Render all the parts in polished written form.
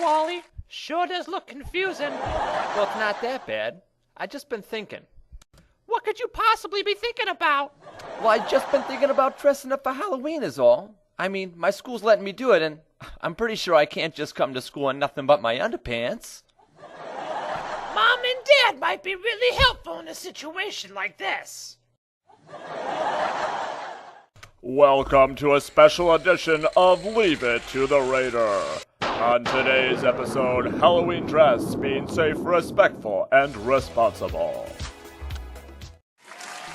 Wally. Sure does look confusing. Well, it's not that bad. I just been thinking. What could you possibly be thinking about? Well, I just been thinking about dressing up for Halloween is all. I mean, my school's letting me do it, and I'm pretty sure I can't just come to school in nothing but my underpants. Mom and Dad might be really helpful in a situation like this. Welcome to a special edition of Leave It to the Raider. On today's episode, Halloween Dress, being safe, respectful, and responsible.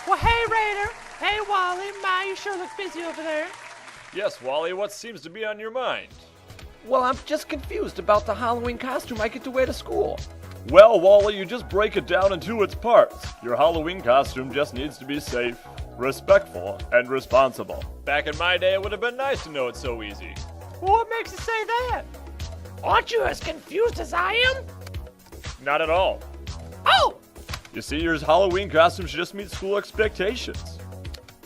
Well, hey, Raider. Hey, Wally. My, you sure look busy over there. Yes, Wally, what seems to be on your mind? Well, I'm just confused about the Halloween costume I get to wear to school. Well, Wally, you just break it down into its parts. Your Halloween costume just needs to be safe, respectful, and responsible. Back in my day, it would have been nice to know it's so easy. What makes you say that? Aren't you as confused as I am? Not at all. Oh! You see, your Halloween costume should just meet school expectations.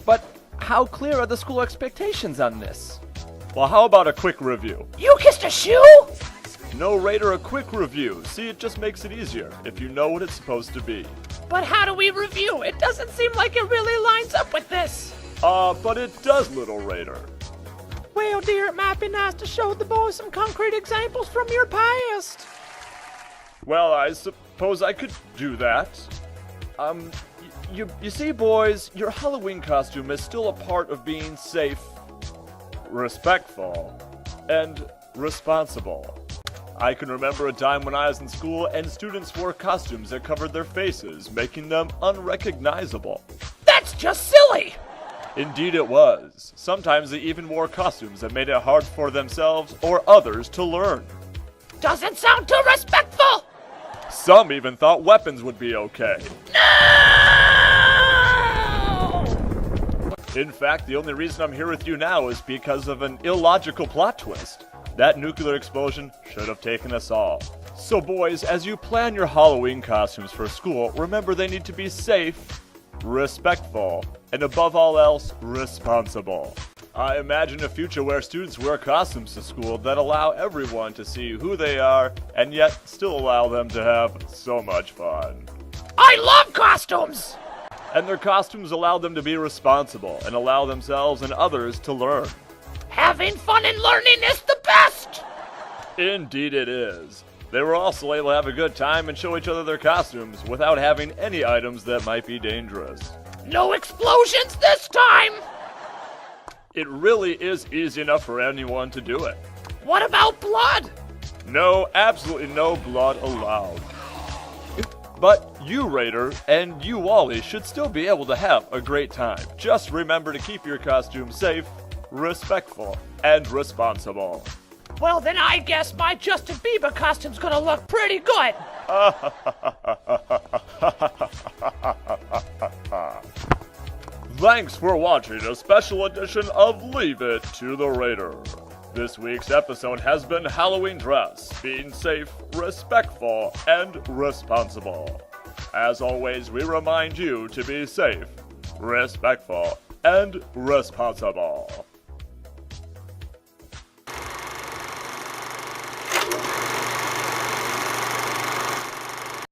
But how clear are the school expectations on this? Well, how about a quick review? You kissed a shoe? No, Raider, a quick review. See, it just makes it easier if you know what it's supposed to be. But how do we review? It doesn't seem like it really lines up with this. But it does, little Raider. Well, dear, it might be nice to show the boys some concrete examples from your past. Well, I suppose I could do that. You see, boys, your Halloween costume is still a part of being safe, respectful, and responsible. I can remember a time when I was in school and students wore costumes that covered their faces, making them unrecognizable. That's just silly! Indeed it was. Sometimes they even wore costumes that made it hard for themselves or others to learn. Doesn't sound too respectful! Some even thought weapons would be okay. No! In fact, the only reason I'm here with you now is because of an illogical plot twist. That nuclear explosion should have taken us all. So boys, as you plan your Halloween costumes for school, remember they need to be safe, respectful, and above all else, responsible. I imagine a future where students wear costumes to school that allow everyone to see who they are and yet still allow them to have so much fun. I love costumes! And their costumes allow them to be responsible and allow themselves and others to learn. Having fun and learning is the best! Indeed it is. They were also able to have a good time and show each other their costumes without having any items that might be dangerous. No explosions this time! It really is easy enough for anyone to do it. What about blood? No, absolutely no blood allowed. But you, Raider, and you, Wally, should still be able to have a great time. Just remember to keep your costume safe, respectful, and responsible. Well, then I guess my Justin Bieber costume's gonna look pretty good. Thanks for watching a special edition of Leave It to the Raider. This week's episode has been Halloween Dress, being safe, respectful, and responsible. As always, we remind you to be safe, respectful, and responsible.